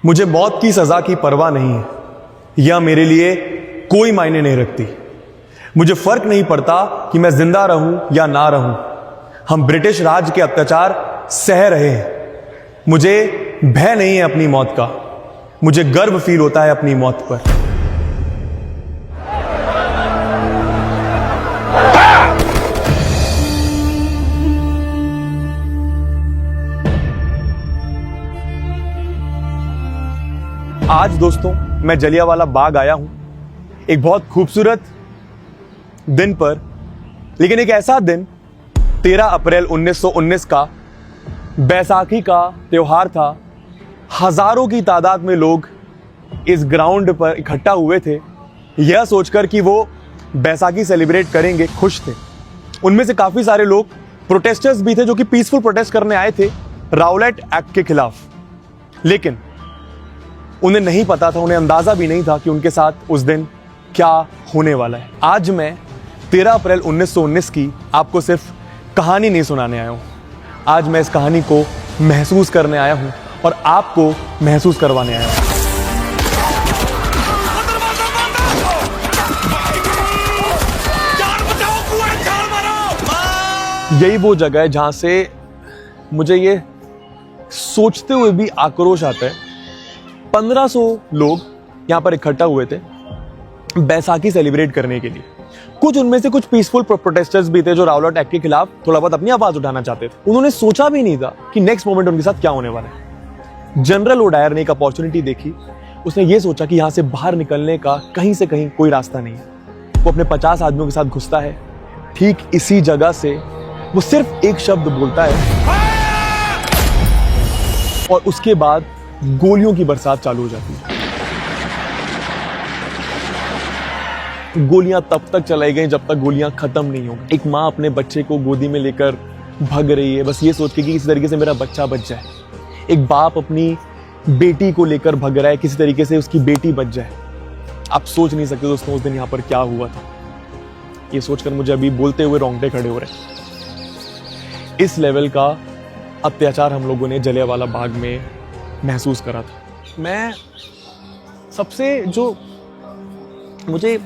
मुझे मौत की सजा की परवाह नहीं है, यह मेरे लिए कोई मायने नहीं रखती। मुझे फर्क नहीं पड़ता कि मैं जिंदा रहूं या ना रहूं। हम ब्रिटिश राज के अत्याचार सह रहे हैं। मुझे भय नहीं है अपनी मौत का, मुझे गर्व फील होता है अपनी मौत पर। आज दोस्तों मैं जलियांवाला बाग आया हूं एक बहुत खूबसूरत दिन पर, लेकिन एक ऐसा दिन 13 अप्रैल 1919 का बैसाखी का त्योहार था। हजारों की तादाद में लोग इस ग्राउंड पर इकट्ठा हुए थे, यह सोचकर कि वो बैसाखी सेलिब्रेट करेंगे, खुश थे। उनमें से काफी सारे लोग प्रोटेस्टर्स भी थे जो कि पीसफुल प्रोटेस्ट करने आए थे राउलेट एक्ट के खिलाफ। लेकिन उन्हें नहीं पता था, उन्हें अंदाजा भी नहीं था कि उनके साथ उस दिन क्या होने वाला है। आज मैं 13 अप्रैल 1919 की आपको सिर्फ कहानी नहीं सुनाने आया हूं, आज मैं इस कहानी को महसूस करने आया हूं और आपको महसूस करवाने आया हूं। यही वो जगह है जहां से मुझे ये सोचते हुए भी आक्रोश आता है। 1500 लोग यहां पर इकट्ठा हुए थे बैसाखी सेलिब्रेट करने के लिए। कुछ उनमें से कुछ पीसफुल प्रोटेस्टर्स भी थे जो राउलेट एक्ट के खिलाफ थोड़ा बहुत अपनी आवाज उठाना चाहते थे। उन्होंने सोचा भी नहीं था कि नेक्स्ट मोमेंट उनके साथ क्या होने वाला है। जनरल ओडायर ने एक अपॉर्चुनिटी देखी, उसने ये सोचा कि यहां से बाहर निकलने का कहीं से कहीं कोई रास्ता नहीं है। वो अपने 50 आदमियों के साथ घुसता है। ठीक इसी जगह से वो सिर्फ एक शब्द बोलता है और उसके बाद गोलियों की बरसात चालू हो जाती है। गोलियां तब तक चलाई गई जब तक गोलियां खत्म नहीं हो गई। एक माँ अपने बच्चे को गोदी में लेकर भग रही है, बस ये सोच के कि किसी तरीके से मेरा बच्चा बच जाए। एक बाप अपनी बेटी को लेकर भग रहा है, किसी तरीके से उसकी बेटी बच जाए। आप सोच नहीं सकते दोस्तों उस दिन यहां पर क्या हुआ था। ये सोचकर मुझे अभी बोलते हुए रोंगटे खड़े हो रहे हैं। इस लेवल का अत्याचार हम लोगों ने जलियांवाला बाग में महसूस करा था। मैं सबसे जो मुझे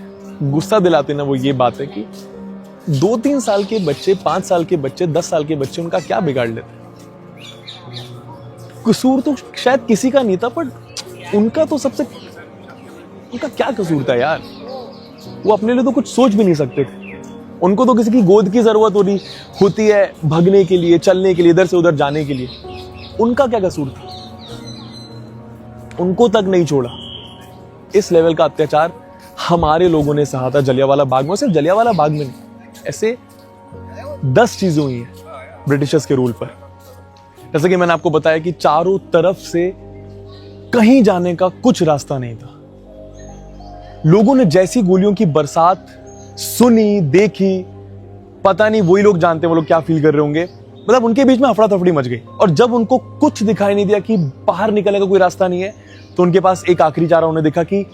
गुस्सा दिलाते ना वो ये बात है कि 2-3 साल के बच्चे, 5 साल के बच्चे, 10 साल के बच्चे उनका क्या बिगाड़ लेते। कसूर तो शायद किसी का नहीं था, पर उनका क्या कसूर था यार। वो अपने लिए तो कुछ सोच भी नहीं सकते थे। उनको तो किसी की गोद की जरूरत होती है भगने के लिए, चलने के लिए, इधर से उधर जाने के लिए। उनका क्या कसूर था, उनको तक नहीं छोड़ा। इस लेवल का अत्याचार हमारे लोगों ने सहा था जलियांवाला बाग में। सिर्फ जलियांवाला बाग में नहीं, ऐसे 10 चीजें हुई हैं ब्रिटिशर्स के रूल पर। जैसे कि मैंने आपको बताया कि चारों तरफ से कहीं जाने का कुछ रास्ता नहीं था। लोगों ने जैसी गोलियों की बरसात सुनी, देखी, पता नहीं वही लोग जानते वो लोग क्या फील कर रहे होंगे। मतलब उनके बीच में अफड़ा तफड़ी मच गई और जब उनको कुछ दिखाई नहीं दिया कि बाहर निकलने का कोई रास्ता नहीं है, तो उनके पास एक आखिरी चारा उन्हें दिखा कि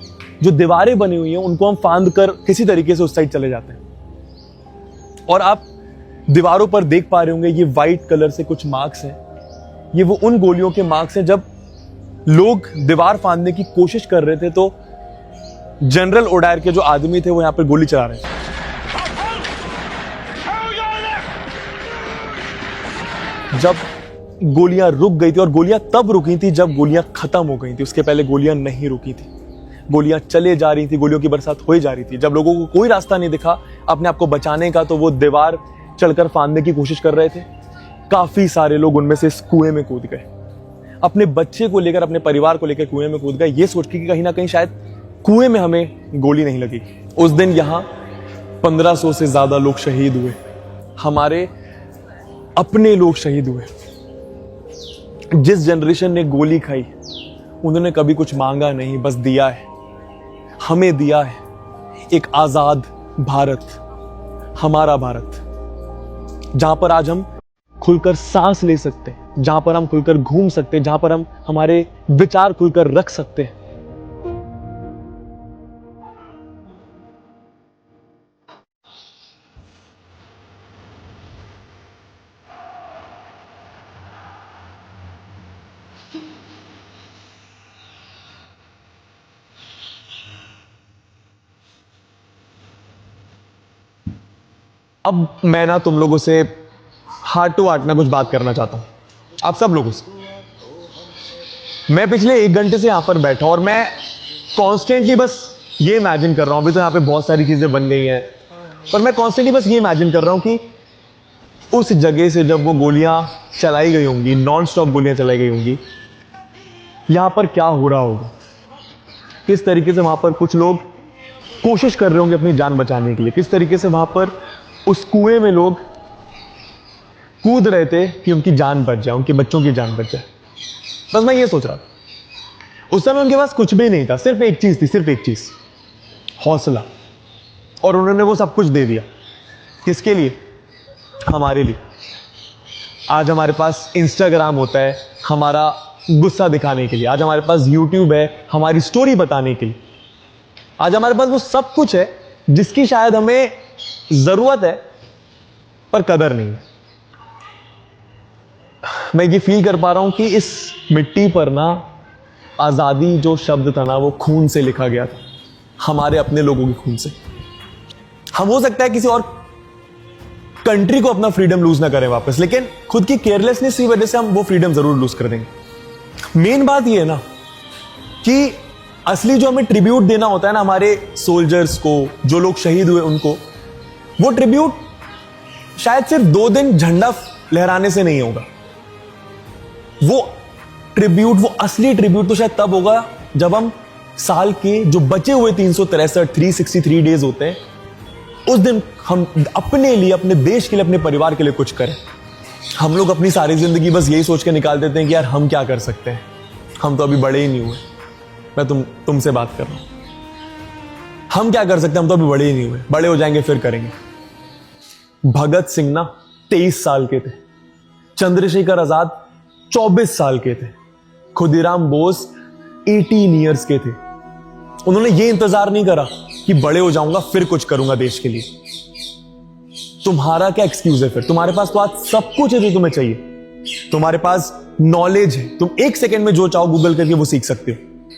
जो दीवारें बनी हुई हैं उनको हम फांद कर किसी तरीके से उस साइड चले जाते हैं। और आप दीवारों पर देख पा रहे होंगे ये व्हाइट कलर से कुछ मार्क्स हैं। ये वो उन गोलियों के मार्क्स हैं जब लोग दीवार फांदने की कोशिश कर रहे थे तो जनरल ओडायर के जो आदमी थे वो यहां पर गोली चला रहे थे। जब गोलियां रुक गई थी, और गोलियां तब रुकी थी जब गोलियां खत्म हो गई थी, उसके पहले गोलियां नहीं रुकी थी। गोलियां चले जा रही थी, गोलियों की बरसात हो जा रही थी। जब लोगों को कोई रास्ता नहीं दिखा अपने आप को बचाने का, तो वो दीवार चढ़कर फांदने की कोशिश कर रहे थे। काफी सारे लोग उनमें से इस कुएं में कूद गए, अपने बच्चे को लेकर, अपने परिवार को लेकर कुएं में कूद गए, ये सोच के कि कहीं ना कहीं शायद कुएं में हमें गोली नहीं लगेगी। उस दिन यहां 1500 से ज्यादा लोग शहीद हुए, हमारे अपने लोग शहीद हुए। जिस जनरेशन ने गोली खाई उन्होंने कभी कुछ मांगा नहीं, बस दिया है, हमें दिया है एक आजाद भारत, हमारा भारत, जहां पर आज हम खुलकर सांस ले सकते हैं, जहां पर हम खुलकर घूम सकते हैं, जहां पर हम हमारे विचार खुलकर रख सकते हैं। अब मैं ना तुम लोगों से हार्ट टू हार्ट ना कुछ बात करना चाहता हूं, आप सब लोगों से। मैं पिछले 1 घंटे से यहां पर बैठा और मैं कॉन्स्टेंटली बस ये इमेजिन कर रहा हूं, अभी तो यहां पे बहुत सारी चीजें बन गई हैं, पर मैं कॉन्स्टेंटली बस ये इमेजिन कर रहा हूं कि उस जगह से जब वो गोलियां चलाई गई होंगी, नॉन स्टॉप गोलियां चलाई गई होंगी, यहां पर क्या हो रहा होगा, किस तरीके से वहां पर कुछ लोग कोशिश कर रहे होंगे अपनी जान बचाने के लिए, किस तरीके से वहां पर उस कुएं में लोग कूद रहे थे कि उनकी जान बच जाए, उनके बच्चों की जान बच जाए। बस मैं ये सोच रहा था। उस समय उनके पास कुछ भी नहीं था, सिर्फ एक चीज थी, सिर्फ एक चीज, हौसला। और उन्होंने वो सब कुछ दे दिया। किसके लिए? हमारे लिए। आज हमारे पास इंस्टाग्राम होता है हमारा गुस्सा दिखाने के लिए, आज हमारे पास यूट्यूब है हमारी स्टोरी बताने के लिए, आज हमारे पास वो सब कुछ है जिसकी शायद हमें जरूरत है पर कदर नहीं है। मैं ये फील कर पा रहा हूं कि इस मिट्टी पर ना आजादी जो शब्द था ना वो खून से लिखा गया था, हमारे अपने लोगों के खून से। हम हो सकता है किसी और कंट्री को अपना फ्रीडम लूज ना करें वापस, लेकिन खुद की केयरलेसनेस की वजह से हम वो फ्रीडम जरूर लूज कर देंगे। मेन बात ये है ना कि असली जो हमें ट्रिब्यूट देना होता है ना हमारे सोल्जर्स को, जो लोग शहीद हुए उनको, वो ट्रिब्यूट शायद सिर्फ 2 दिन झंडा लहराने से नहीं होगा। वो ट्रिब्यूट, वो असली ट्रिब्यूट तो शायद तब होगा जब हम साल के जो बचे हुए 363 डेज होते हैं, उस दिन हम अपने लिए, अपने देश के लिए, अपने परिवार के लिए कुछ करें। हम लोग अपनी सारी जिंदगी बस यही सोच के निकाल देते हैं कि यार हम क्या कर सकते हैं, हम तो अभी बड़े ही नहीं हुए। मैं तुमसे बात कर रहा हूं, हम क्या कर सकते हैं, हम तो अभी बड़े ही नहीं हुए, बड़े हो जाएंगे फिर करेंगे। भगत सिंह ना 23 साल के थे, चंद्रशेखर आजाद 24 साल के थे, खुदीराम बोस 18 ईयर्स के थे। उन्होंने ये इंतजार नहीं करा कि बड़े हो जाऊंगा फिर कुछ करूंगा देश के लिए। तुम्हारा क्या एक्सक्यूज है फिर? तुम्हारे पास तो आज सब कुछ है जो तुम्हें चाहिए। तुम्हारे पास नॉलेज है, तुम 1 सेकंड में जो चाहो गूगल करके वो सीख सकते हो।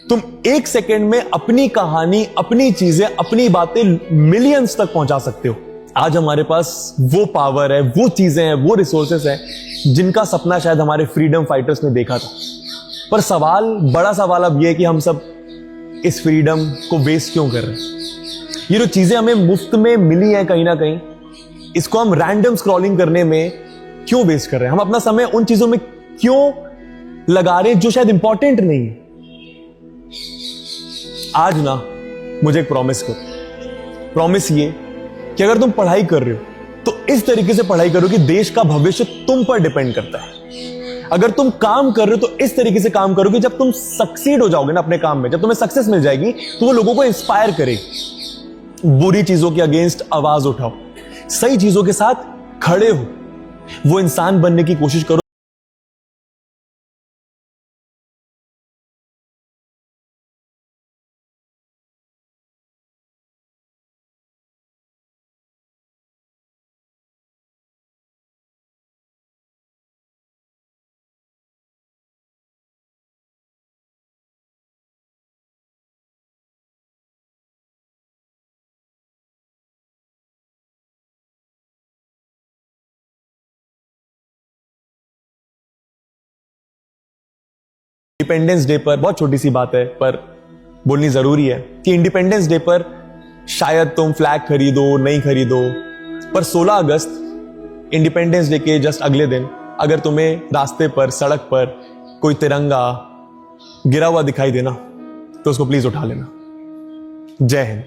तुम 1 सेकंड में अपनी कहानी, अपनी चीजें, अपनी बातें मिलियंस तक पहुंचा सकते हो। आज हमारे पास वो पावर है, वो चीजें हैं, वो रिसोर्सेस हैं जिनका सपना शायद हमारे फ्रीडम फाइटर्स ने देखा था। पर सवाल, बड़ा सवाल अब यह है कि हम सब इस फ्रीडम को वेस्ट क्यों कर रहे हैं? ये जो चीजें हमें मुफ्त में मिली हैं कहीं ना कहीं, इसको हम रैंडम स्क्रॉलिंग करने में क्यों वेस्ट कर रहे हैं? हम अपना समय उन चीजों में क्यों लगा रहे हैं जो शायद इंपॉर्टेंट नहीं है? आज ना मुझे एक प्रॉमिस करो। प्रॉमिस ये कि अगर तुम पढ़ाई कर रहे हो तो इस तरीके से पढ़ाई करो कि देश का भविष्य तुम पर डिपेंड करता है। अगर तुम काम कर रहे हो तो इस तरीके से काम करो कि जब तुम सक्सीड हो जाओगे ना अपने काम में, जब तुम्हें सक्सेस मिल जाएगी तो वो लोगों को इंस्पायर करेगी। बुरी चीजों के अगेंस्ट आवाज उठाओ, सही चीजों के साथ खड़े हो, वो इंसान बनने की कोशिश करो। इंडिपेंडेंस डे पर, बहुत छोटी सी बात है पर बोलनी जरूरी है कि इंडिपेंडेंस डे पर शायद तुम फ्लैग खरीदो, नहीं खरीदो, पर 16 अगस्त इंडिपेंडेंस डे के जस्ट अगले दिन अगर तुम्हें रास्ते पर, सड़क पर कोई तिरंगा गिरा हुआ दिखाई देना तो उसको प्लीज उठा लेना। जय हिंद।